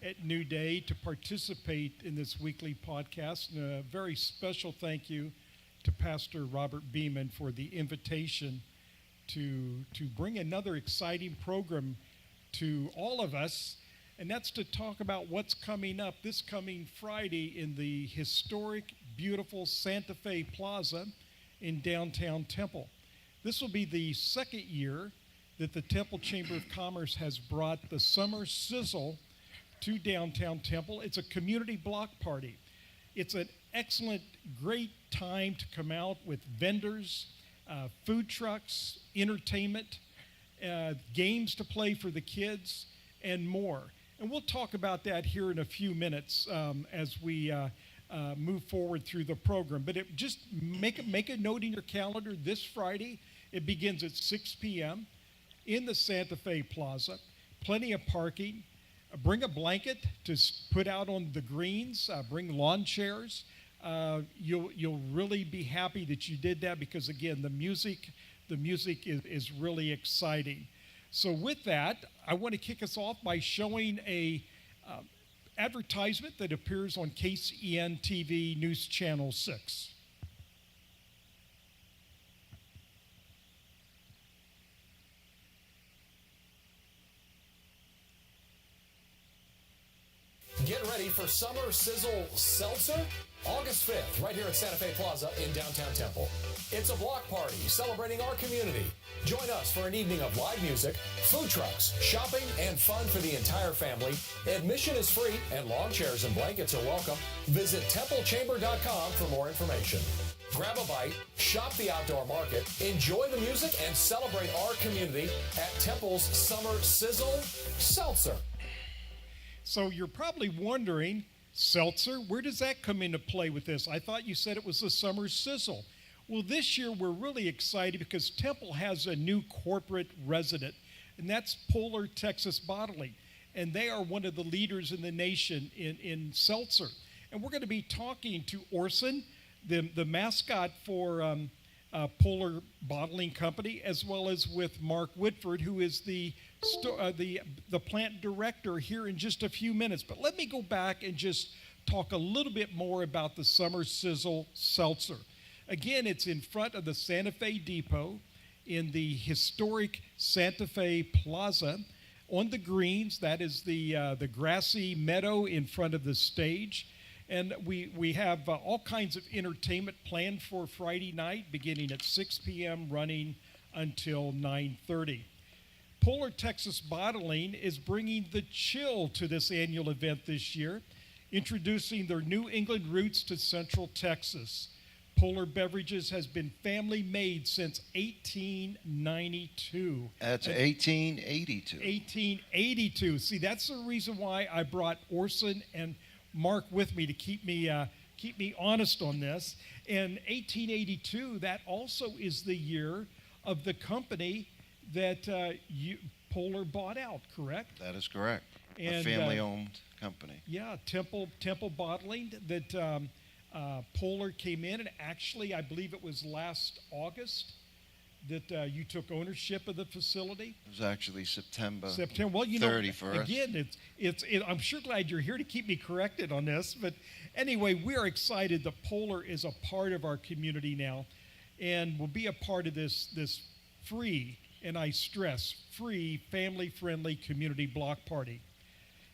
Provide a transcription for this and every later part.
at New Day to participate in this weekly podcast. And a very special thank you to Pastor Robert Beeman for the invitation to bring another exciting program to all of us, and that's to talk about what's coming up this coming Friday in the historic, beautiful Santa Fe Plaza in downtown Temple. This will be the second year that the Temple Chamber of Commerce has brought the Summer Sizzle to downtown Temple. It's a community block party. It's an excellent, great time to come out with vendors, food trucks, entertainment, games to play for the kids, and more. And we'll talk about that here in a few minutes as we move forward through the program. But just make a note in your calendar. This Friday, it begins at 6 p.m. in the Santa Fe Plaza. Plenty of parking. Bring a blanket to put out on the greens. Bring lawn chairs. You'll really be happy that you did that because, again, the music is really exciting. So with that, I want to kick us off by showing a advertisement that appears on KCEN TV News Channel 6. Get ready for Summer Sizzle Seltzer, August 5th, right here at Santa Fe Plaza in downtown Temple. It's a block party celebrating our community. Join us for an evening of live music, food trucks, shopping, and fun for the entire family. Admission is free, and lawn chairs and blankets are welcome. Visit templechamber.com for more information. Grab a bite, shop the outdoor market, enjoy the music, and celebrate our community at Temple's Summer Sizzle Seltzer. So you're probably wondering, seltzer, where does that come into play with this? I thought you said it was the Summer Sizzle. Well, this year we're really excited because Temple has a new corporate resident, and that's Polar Texas Bottling. And they are one of the leaders in the nation in seltzer. And we're going to be talking to Orson, the mascot for Polar Bottling Company, as well as with Mark Whitford, who is the plant director, here in just a few minutes. But let me go back and just talk a little bit more about the Summer Sizzle Seltzer. Again, it's in front of the Santa Fe Depot in the historic Santa Fe Plaza on the greens. That is the grassy meadow in front of the stage. And we have all kinds of entertainment planned for Friday night, beginning at 6 p.m., running until 9:30. Polar Texas Bottling is bringing the chill to this annual event this year, introducing their New England roots to Central Texas. Polar Beverages has been family made since 1892. That's 1882. 1882. See, that's the reason why I brought Orson and Mark with me to keep me honest on this. And 1882, that also is the year of the company that Polar bought out, correct? That is correct. And, a family-owned company. Yeah, Temple Bottling, that Polar came in, and actually I believe it was last August that you took ownership of the facility. It was actually September. Well, 31st. Again, I'm sure glad you're here to keep me corrected on this. But anyway, we are excited that Polar is a part of our community now, and will be a part of this free, and I stress, free, family-friendly community block party.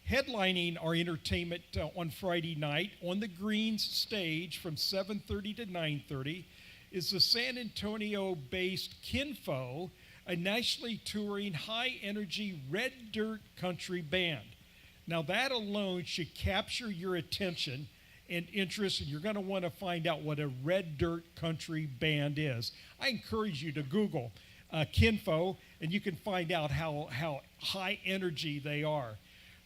Headlining our entertainment on Friday night on the Greens stage from 7:30 to 9:30 is the San Antonio-based Kinfo, a nationally touring high-energy red dirt country band. Now that alone should capture your attention and interest, and you're going to want to find out what a red dirt country band is. I encourage you to Google Kinfo, and you can find out how high energy they are.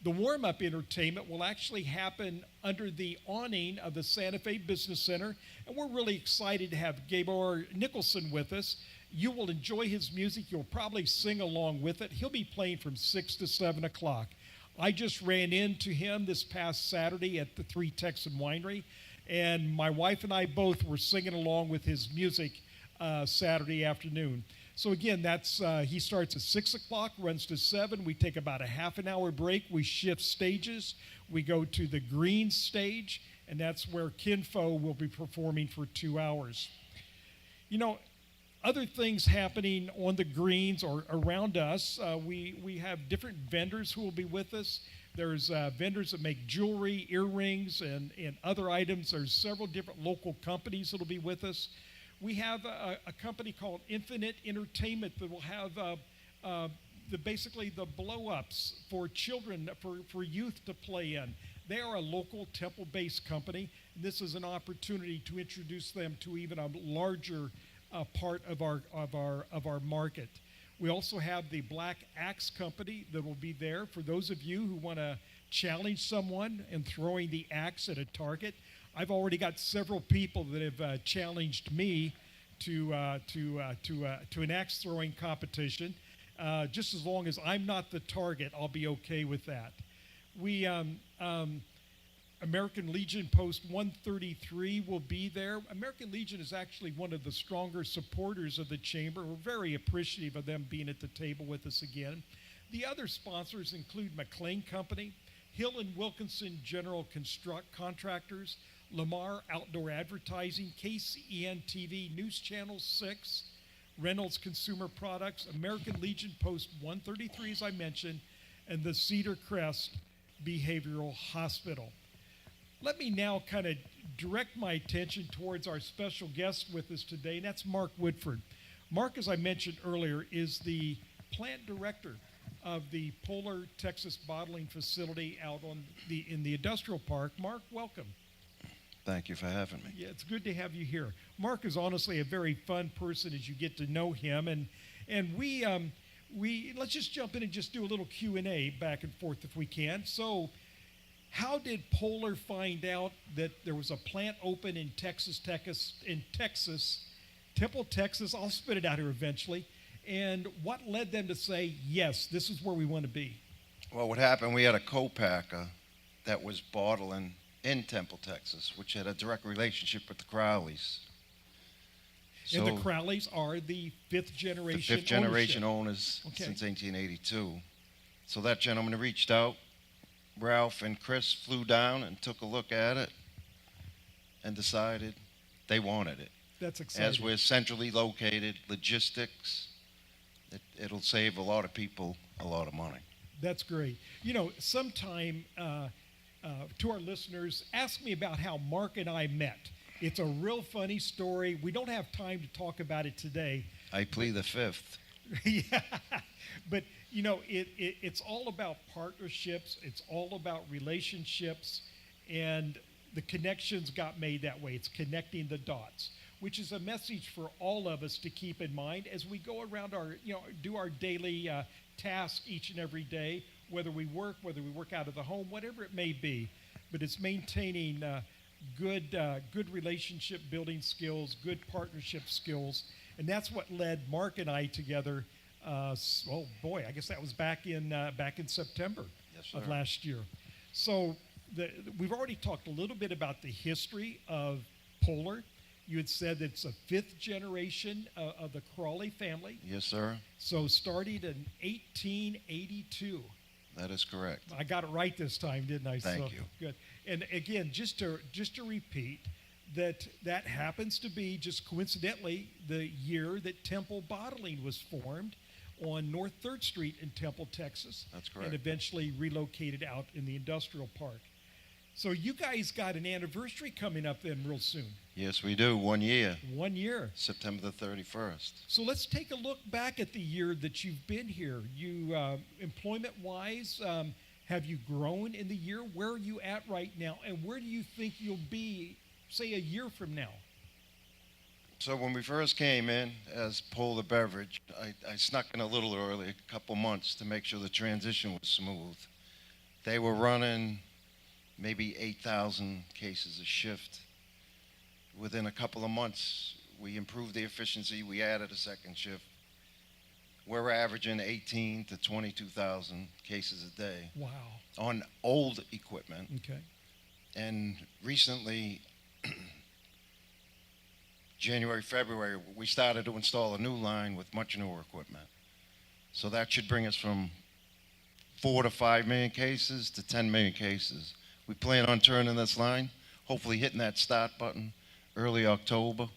The warm-up entertainment will actually happen under the awning of the Santa Fe Business Center, and we're really excited to have Gabor Nicholson with us. You will enjoy his music. You'll probably sing along with it. He'll be playing from 6 to 7 o'clock. I just ran into him this past Saturday at the Three Texan Winery, and my wife and I both were singing along with his music Saturday afternoon. So again, that's he starts at 6 o'clock, runs to 7. We take about a half an hour break. We shift stages. We go to the green stage, and that's where Kinfo will be performing for 2 hours. You know, other things happening on the greens or around us, we have different vendors who will be with us. There's vendors that make jewelry, earrings, and other items. There's several different local companies that will be with us. We have a company called Infinite Entertainment that will have basically the blow-ups for children, for youth to play in. They are a local Temple-based company. And this is an opportunity to introduce them to even a larger part of our market. We also have the Black Axe Company that will be there for those of you who want to challenge someone in throwing the axe at a target. I've already got several people that have challenged me to an axe throwing competition. Just as long as I'm not the target, I'll be okay with that. We American Legion Post 133 will be there. American Legion is actually one of the stronger supporters of the Chamber. We're very appreciative of them being at the table with us again. The other sponsors include McLean Company, Hill and Wilkinson General Contractors, Lamar Outdoor Advertising, KCEN TV News Channel 6, Reynolds Consumer Products, American Legion Post 133, as I mentioned, and the Cedar Crest Behavioral Hospital. Let me now kind of direct my attention towards our special guest with us today, and that's Mark Woodford. Mark, as I mentioned earlier, is the plant director of the Polar Texas Bottling Facility out in the industrial park. Mark, welcome. Thank you for having me. Yeah, it's good to have you here. Mark is honestly a very fun person as you get to know him, and we let's just jump in and just do a little Q&A back and forth if we can. So, how did Polar find out that there was a plant open in Texas, Temple, Texas? I'll spit it out here eventually. And what led them to say, yes, this is where we want to be? Well, what happened, we had a co-packer that was bottling in Temple, Texas, which had a direct relationship with the Crowleys. And the Crowleys are the fifth generation The fifth generation ownership. owners since 1882. So that gentleman reached out. Ralph and Chris flew down and took a look at it and decided they wanted it. That's exciting. As we're centrally located, logistics, it'll save a lot of people a lot of money. That's great. You know, sometime to our listeners, ask me about how Mark and I met. It's a real funny story. We don't have time to talk about it today. I plead the fifth. Yeah, but you know, it's all about partnerships. It's all about relationships, and the connections got made that way. It's connecting the dots, which is a message for all of us to keep in mind as we go around do our daily task each and every day, whether we work out of the home, whatever it may be. But it's maintaining good relationship building skills, good partnership skills, and that's what led Mark and I together. I guess that was back in September of last year. So we've already talked a little bit about the history of Polar. You had said it's a fifth generation of the Crawley family. Yes, sir. So started in 1882. That is correct. I got it right this time, didn't I? Thank you. Good. And again, just to repeat, that happens to be just coincidentally the year that Temple Bottling was formed on North 3rd Street in Temple, Texas. That's correct. And eventually relocated out in the industrial park. So you guys got an anniversary coming up then real soon. Yes, we do. 1 year. 1 year. September the 31st. So let's take a look back at the year that you've been here. You, employment-wise, have you grown in the year? Where are you at right now? And where do you think you'll be, say, a year from now? So when we first came in as Polar Beverage, I snuck in a little early, a couple months, to make sure the transition was smooth. They were running maybe 8,000 cases a shift. Within a couple of months, we improved the efficiency. We added a second shift. We're averaging 18 to 22,000 cases a day. Wow. On old equipment. Okay. And recently, January, February, we started to install a new line with much newer equipment. So that should bring us from 4 to 5 million cases to 10 million cases. We plan on turning this line, hopefully hitting that start button early October.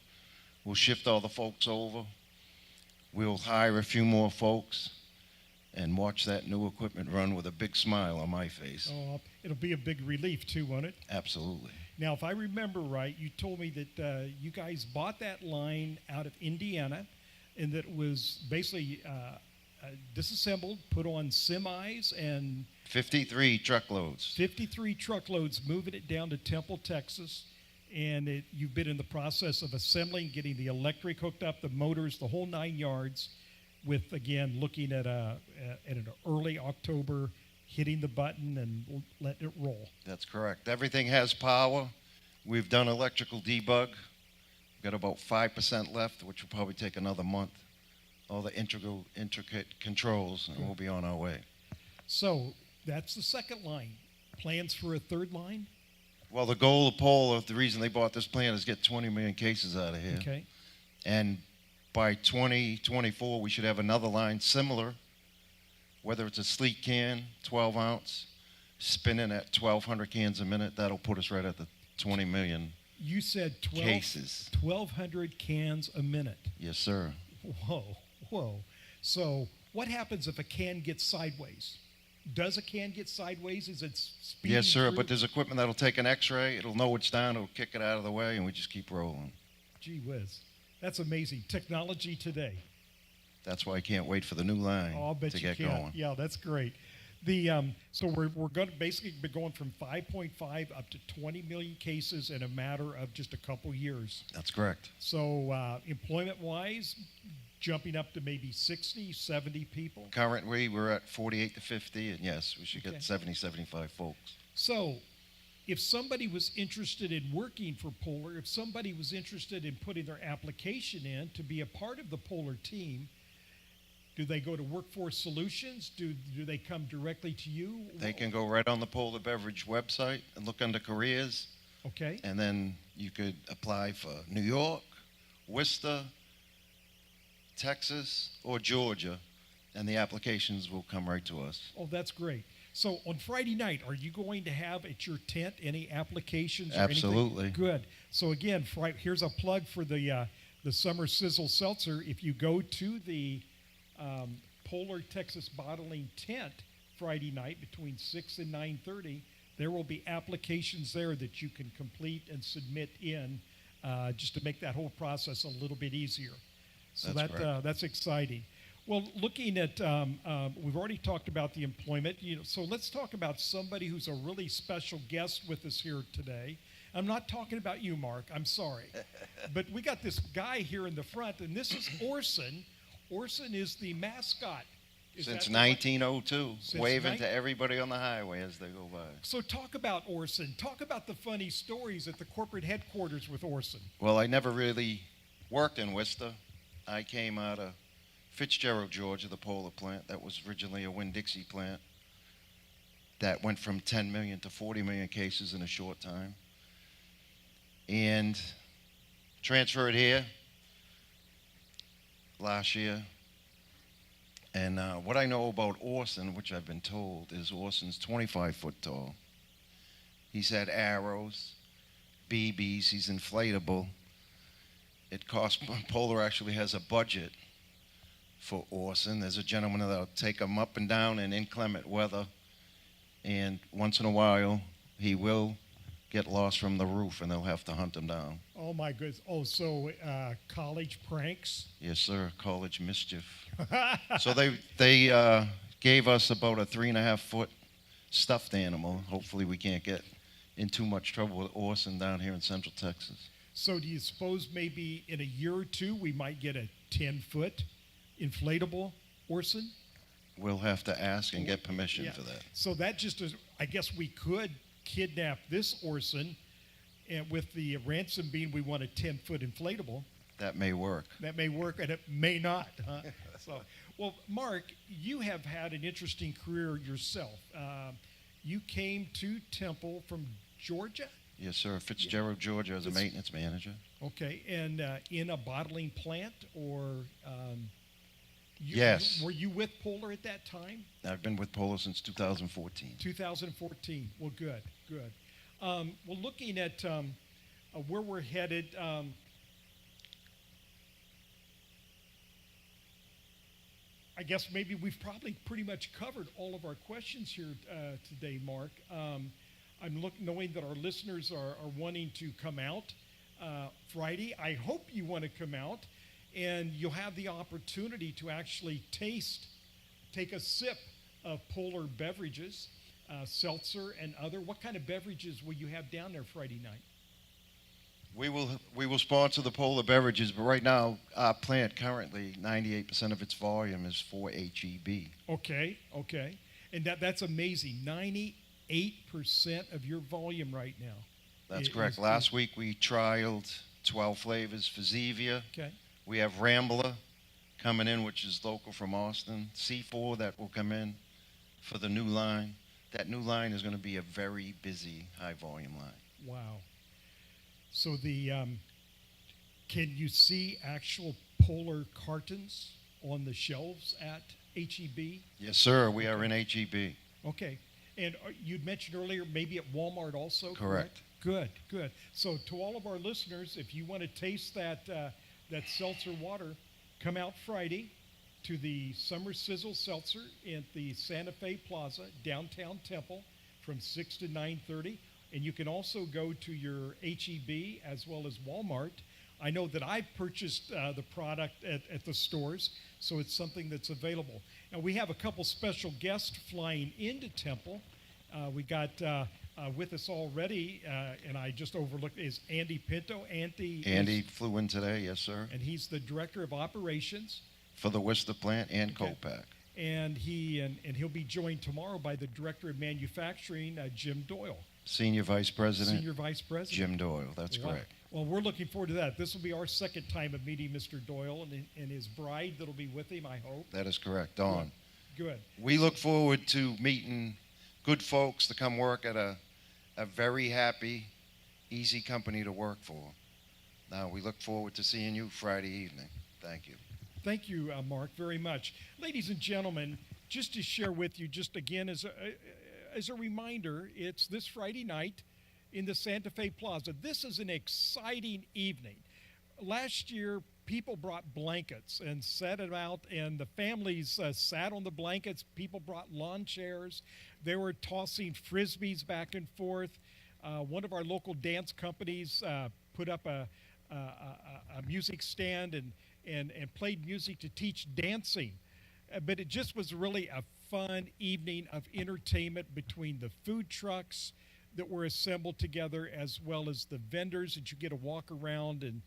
We'll shift all the folks over. We'll hire a few more folks and watch that new equipment run with a big smile on my face. Oh, it'll be a big relief too, won't it? Absolutely. Now, if I remember right, you told me that you guys bought that line out of Indiana, and that it was basically disassembled, put on semis, and 53 truckloads. 53 truckloads, moving it down to Temple, Texas. And you've been in the process of assembling, getting the electric hooked up, the motors, the whole 9 yards, with, again, looking at an early October, hitting the button and letting it roll. That's correct. Everything has power. We've done electrical debug. We've got about 5% left, which will probably take another month. All the intricate controls, and we'll be on our way. So that's the second line. Plans for a third line? Well, the goal of Polar, the reason they bought this plant is get 20 million cases out of here. Okay. And by 2024, we should have another line similar, whether it's a sleek can, 12 ounce, spinning at 1,200 cans a minute. That'll put us right at the 20 million You said cases. 1,200 cans a minute. Yes, sir. Whoa. So what happens if a can gets sideways? Does a can get sideways? Is it speeding Yes, sir, through? but there's equipment that'll take an x-ray. It'll know it's down. It'll kick it out of the way, and we just keep rolling. Gee whiz. That's amazing. Technology today. That's why I can't wait for the new line Oh, I'll bet to you get can. going. Yeah, that's great. So we're going to basically be going from 5.5 up to 20 million cases in a matter of just a couple years. That's correct. So employment-wise, jumping up to maybe 60, 70 people. Currently, we're at 48 to 50, and yes, we should Okay. get 70, 75 folks. So if somebody was interested in working for Polar, if somebody was interested in putting their application in to be a part of the Polar team, do they go to Workforce Solutions? Do they come directly to you? They can go right on the Polar Beverage website and look under careers, Okay. and then you could apply for New York, Worcester, Texas, or Georgia, and the applications will come right to us. Oh, that's great. So on Friday night, are you going to have at your tent any applications or Absolutely. anything? Good. So again, here's a plug for the Summer Sizzle Seltzer. If you go to the Polar Texas Bottling tent Friday night between 6 and 9:30, there will be applications there that you can complete and submit in just to make that whole process a little bit easier. So That's correct. that's exciting. Well, looking at, we've already talked about the employment. So let's talk about somebody who's a really special guest with us here today. I'm not talking about you, Mark. I'm sorry. But we got this guy here in the front, and this is Orson. Orson is the mascot. Is Since that the right- 1902, Since waving nine- to everybody on the highway as they go by. So talk about Orson. Talk about the funny stories at the corporate headquarters with Orson. Well, I never really worked in Worcester. I came out of Fitzgerald, Georgia, the Polar plant. That was originally a Winn-Dixie plant that went from 10 million to 40 million cases in a short time. And transferred here last year. And what I know about Orson, which I've been told, is Orson's 25 foot tall. He's had arrows, BBs, he's inflatable. It costs, Polar actually has a budget for Orson. There's a gentleman that'll take him up and down in inclement weather, and once in a while, he will get lost from the roof, and they'll have to hunt him down. Oh, my goodness. Oh, so college pranks? Yes, sir, college mischief. So they gave us about a 3.5 foot stuffed animal. Hopefully we can't get in too much trouble with Orson down here in Central Texas. So do you suppose maybe in a year or two we might get a 10-foot inflatable Orson? We'll have to ask and get permission Yeah. for that. So that just is, I guess we could kidnap this Orson, and with the ransom being we want a 10-foot inflatable. That may work. That may work, and it may not. Huh? So, well, Mark, you have had an interesting career yourself. You came to Temple from Georgia? Yes, sir. Fitzgerald, Georgia, as a maintenance manager. Okay, and in a bottling plant, or Yes. were you with Polar at that time? I've been with Polar since 2014. 2014. Well, good, good. Well, looking at where we're headed, I guess maybe we've probably pretty much covered all of our questions here today, Mark. I'm knowing that our listeners are wanting to come out Friday. I hope you want to come out, and you'll have the opportunity to actually take a sip of Polar beverages, seltzer and other. What kind of beverages will you have down there Friday night? We will sponsor the Polar beverages, but right now our plant currently 98% of its volume is for HEB. Okay, and that's amazing. 98% of your volume right now. That's correct. Last week we trialed 12 flavors for Zevia. Okay. We have Rambler coming in, which is local from Austin. C4 that will come in for the new line. That new line is going to be a very busy, high-volume line. Wow. So can you see actual Polar cartons on the shelves at HEB? Yes, sir. We are in HEB. Okay. And you'd mentioned earlier maybe at Walmart also? Correct. Good. So to all of our listeners, if you want to taste that seltzer water, come out Friday to the Summer Sizzle Seltzer at the Santa Fe Plaza, downtown Temple, from 6 to 9:30. And you can also go to your HEB as well as Walmart. I know that I've purchased the product at the stores, so it's something that's available. Now, we have a couple special guests flying into Temple. We got with us already, and I just overlooked, is Andy Pinto. Andy flew in today, yes, sir. And he's the Director of Operations. For the Worcester plant and Copac. And he'll be joined tomorrow by the Director of Manufacturing, Jim Doyle. Senior Vice President. Jim Doyle, that's correct. Well, we're looking forward to that. This will be our second time of meeting Mr. Doyle and his bride that'll be with him, I hope. That is correct, Dawn. Good. We look forward to meeting good folks to come work at a very happy, easy company to work for. Now, we look forward to seeing you Friday evening. Thank you. Thank you, Mark, very much. Ladies and gentlemen, just to share with you, just again as a reminder, it's this Friday night in the Santa Fe Plaza. This is an exciting evening. Last year, people brought blankets and set it out, and the families sat on the blankets. People brought lawn chairs. They were tossing Frisbees back and forth. One of our local dance companies put up a music stand and played music to teach dancing. But it just was really a fun evening of entertainment between the food trucks that were assembled together, as well as the vendors that you get to walk around and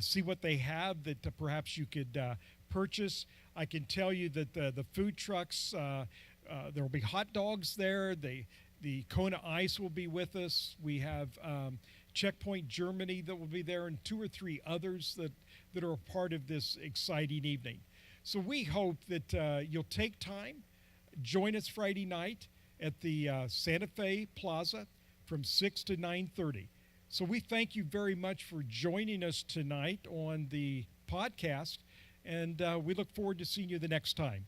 see what they have that perhaps you could purchase. I can tell you that the food trucks, there will be hot dogs there. The Kona Ice will be with us. We have Checkpoint Germany that will be there, and 2 or 3 others that are a part of this exciting evening. So we hope that you'll take time, join us Friday night at the Santa Fe Plaza from 6 to 9:30. So we thank you very much for joining us tonight on the podcast, and we look forward to seeing you the next time.